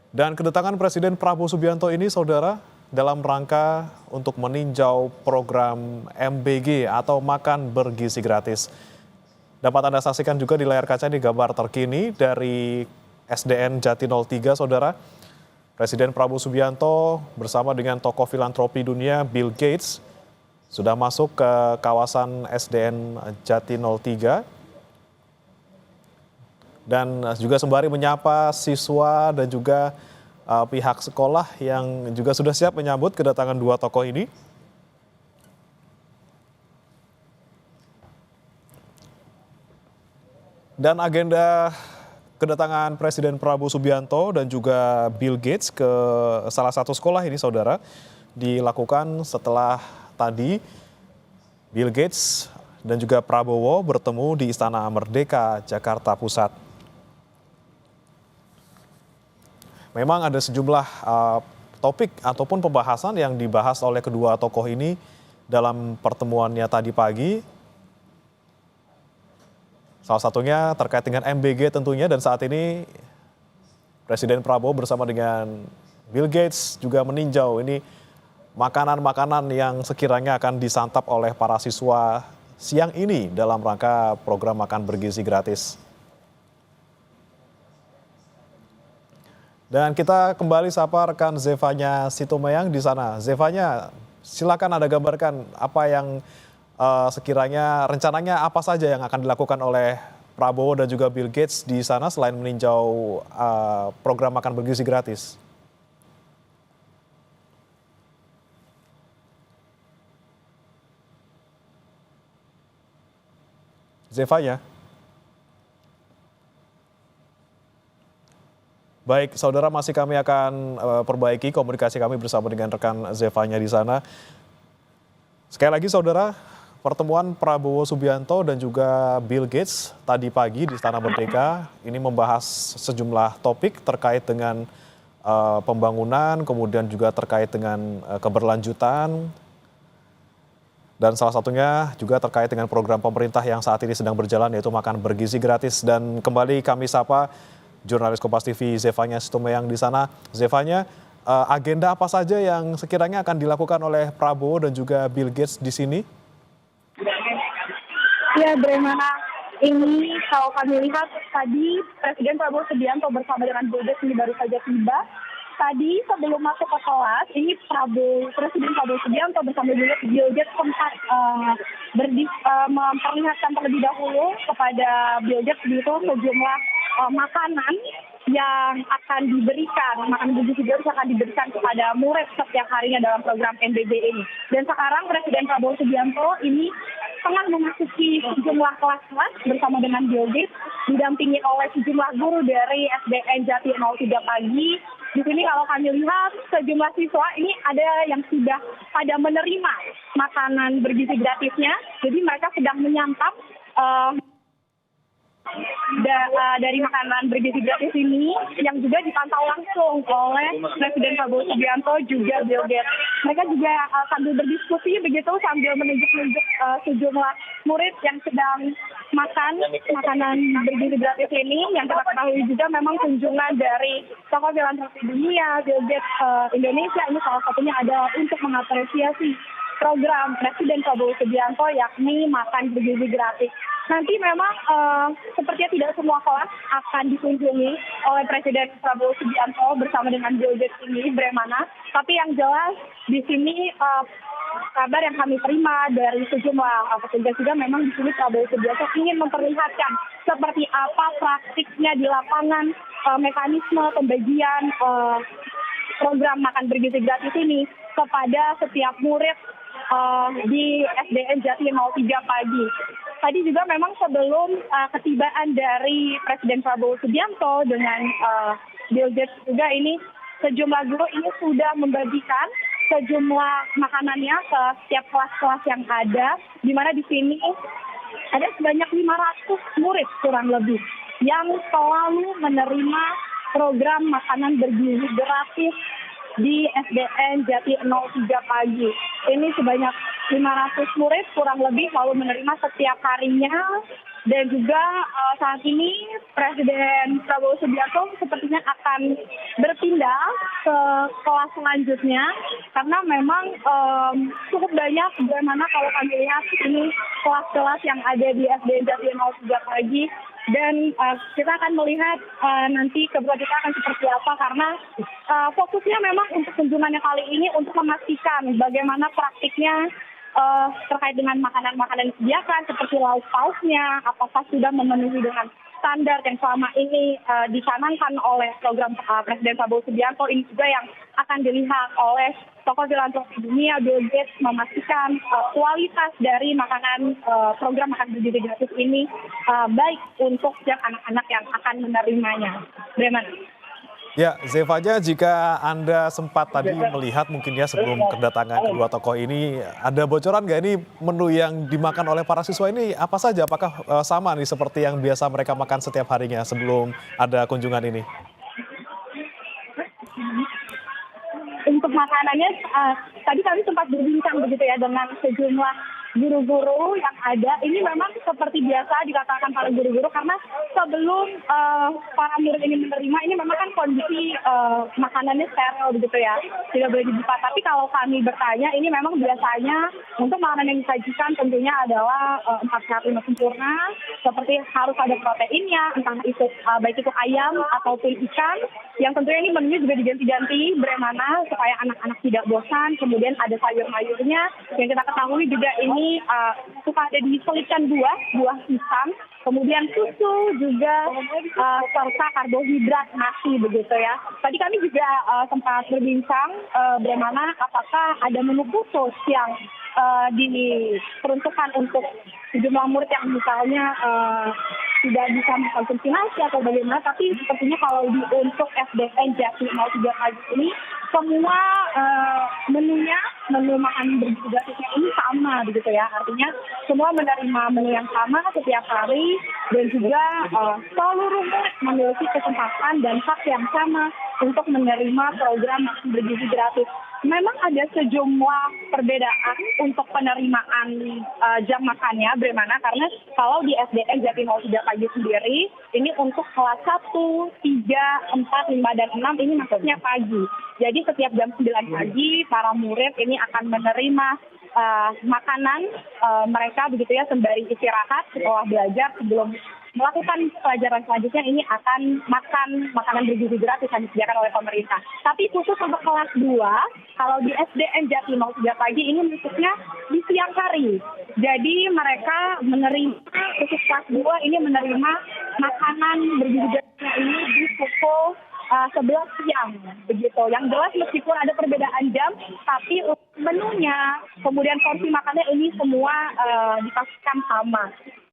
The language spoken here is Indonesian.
Dan kedatangan Presiden Prabowo Subianto ini, saudara, dalam rangka untuk meninjau program MBG atau Makan Bergizi Gratis. Dapat Anda saksikan juga di layar kaca di gambar terkini dari SDN Jati 03, saudara. Presiden Prabowo Subianto bersama dengan tokoh filantropi dunia Bill Gates sudah masuk ke kawasan SDN Jati 03 dan juga sembari menyapa siswa dan juga pihak sekolah yang juga sudah siap menyambut kedatangan dua tokoh ini. Dan agenda kedatangan Presiden Prabowo Subianto dan juga Bill Gates ke salah satu sekolah ini, saudara, dilakukan setelah tadi Bill Gates dan juga Prabowo bertemu di Istana Merdeka, Jakarta Pusat. Memang ada sejumlah topik ataupun pembahasan yang dibahas oleh kedua tokoh ini dalam pertemuannya tadi pagi. Salah satunya terkait dengan MBG tentunya, dan saat ini Presiden Prabowo bersama dengan Bill Gates juga meninjau ini makanan-makanan yang sekiranya akan disantap oleh para siswa siang ini dalam rangka program Makan Bergizi Gratis. Dan kita kembali sapa rekan Zevanya Situmeyang di sana. Zevanya, silakan Anda gambarkan apa yang sekiranya rencananya apa saja yang akan dilakukan oleh Prabowo dan juga Bill Gates di sana selain meninjau program Makan Bergizi Gratis. Zevanya. Baik, saudara, masih kami akan perbaiki komunikasi kami bersama dengan rekan Zevanya di sana. Sekali lagi, saudara, pertemuan Prabowo Subianto dan juga Bill Gates tadi pagi di Istana Merdeka ini membahas sejumlah topik terkait dengan pembangunan, kemudian juga terkait dengan keberlanjutan, dan salah satunya juga terkait dengan program pemerintah yang saat ini sedang berjalan, yaitu Makan Bergizi Gratis. Dan kembali kami sapa jurnalis Kompas TV Zevanya Situmeyang di sana. Zevanya, agenda apa saja yang sekiranya akan dilakukan oleh Prabowo dan juga Bill Gates di sini? Ya, Bremana, ini kalau kami lihat tadi Presiden Prabowo Subianto bersama dengan Bill Gates ini baru saja tiba. Tadi sebelum masuk ke kelas, ini Presiden Prabowo Subianto bersama Bill Gates sempat memperlihatkan terlebih dahulu kepada Bill Gates itu sejumlah makanan yang akan diberikan, makanan bergizi gratis akan diberikan kepada murid setiap harinya dalam program MBG ini. Dan sekarang Presiden Prabowo Subianto ini tengah memasuki sejumlah kelas-kelas bersama dengan Bill Gates, didampingi oleh sejumlah guru dari SDN Jati 03 pagi. Di sini kalau kami lihat sejumlah siswa ini ada yang sudah pada menerima makanan bergizi gratisnya, jadi mereka sedang menyantap dari makanan bergizi gratis ini yang juga dipantau langsung oleh Presiden Prabowo Subianto juga Bill Gates. Mereka juga sambil berdiskusi begitu sambil menunjuk-nunjuk sejumlah murid yang sedang makan makanan bergizi gratis ini. Yang kita ketahui juga memang kunjungan dari tokoh filantropi dunia, Bill Gates Indonesia ini salah satunya adalah untuk mengapresiasi program Presiden Prabowo Subianto yakni Makan Bergizi Gratis. Nanti memang sepertinya tidak semua kelas akan dikunjungi oleh Presiden Prabowo Subianto bersama dengan Bill Gates ini, Bremana. Tapi yang jelas di sini kabar yang kami terima dari sejumlah petugas juga memang di sini Prabowo Subianto ingin memperlihatkan seperti apa praktiknya di lapangan mekanisme pembagian program Makan Bergizi Gratis ini kepada setiap murid di SDN Jati 03 pagi. Tadi juga memang sebelum ketibaan dari Presiden Prabowo Subianto dengan Bill Gates juga ini sejumlah guru ini sudah membagikan sejumlah makanannya ke setiap kelas-kelas yang ada, di mana di sini ada sebanyak 500 murid kurang lebih yang selalu menerima program makanan bergizi gratis di SDN Jati 03 pagi. Ini sebanyak 500 murid kurang lebih selalu menerima setiap harinya. Dan juga saat ini Presiden Prabowo Subianto sepertinya akan berpindah ke kelas selanjutnya karena memang cukup banyak bagaimana kalau kami lihat ini kelas-kelas yang ada di SD Jati 03 pagi dan kita akan melihat nanti kebetulan kita akan seperti apa karena fokusnya memang untuk kunjungannya kali ini untuk memastikan bagaimana praktiknya terkait dengan makanan-makanan yang disediakan seperti lauk pauknya, apakah sudah memenuhi dengan standar yang selama ini dicanangkan oleh program Presiden Prabowo Subianto. Ini juga yang akan dilihat oleh tokoh filantropi dunia, Bill Gates, memastikan kualitas dari makanan program makan bergizi gratis ini baik untuk setiap anak-anak yang akan menerimanya. Bagaimana? Ya, Zevanya, jika Anda sempat tadi melihat mungkin ya sebelum kedatangan kedua tokoh ini, ada bocoran nggak ini menu yang dimakan oleh para siswa ini apa saja? Apakah sama nih seperti yang biasa mereka makan setiap harinya sebelum ada kunjungan ini? Untuk makanannya, tadi kami sempat berbincang begitu ya dengan sejumlah guru-guru yang ada. Ini memang seperti biasa dikatakan para guru-guru karena sebelum para murid ini menerima, ini memang kan kondisi makanannya steril begitu ya, tidak boleh dibuka. Tapi kalau kami bertanya, ini memang biasanya untuk makanan yang disajikan tentunya adalah 4 sehat 5 sempurna, seperti harus ada proteinnya, entah itu baik itu ayam ataupun ikan, yang tentunya ini menunya juga diganti-ganti bagaimana supaya anak-anak tidak bosan. Kemudian ada sayur-mayurnya yang kita ketahui juga ini suka ada diselipkan buah pisang, kemudian susu juga serta karbohidrat nasi begitu ya. Tadi kami juga sempat berbincang bagaimana apakah ada menu khusus yang diperuntukkan untuk sejumlah murid yang misalnya tidak bisa mengkonsumsi nasi atau bagaimana, tapi sepertinya kalau untuk SDN Jati 03 pagi ini semua menu makan bergizi gratisnya ini sama begitu ya, artinya semua menerima menu yang sama setiap hari dan juga seluruh murid memiliki kesempatan dan hak yang sama untuk menerima program makan bergizi gratis. Memang ada sejumlah perbedaan untuk penerimaan jam makannya, bagaimana karena kalau di SDN Jati 03 pagi sendiri, ini untuk kelas 1, 3, 4, 5, dan 6 ini maksudnya pagi. Jadi setiap jam 9 pagi, para murid ini akan menerima makanan mereka begitu ya sembari istirahat setelah belajar sebelum melakukan pelajaran selanjutnya ini akan makan makanan bergizi gratis yang disediakan oleh pemerintah. Tapi khusus untuk kelas 2, kalau di SDN Jati 03 pagi ini maksudnya di siang hari. Jadi mereka menerima, khusus kelas 2 ini menerima makanan bergizi gratisnya ini di pukul 11 siang begitu. Yang jelas meskipun ada perbedaan jam, tapi menunya, kemudian porsi makannya ini semua dipastikan sama.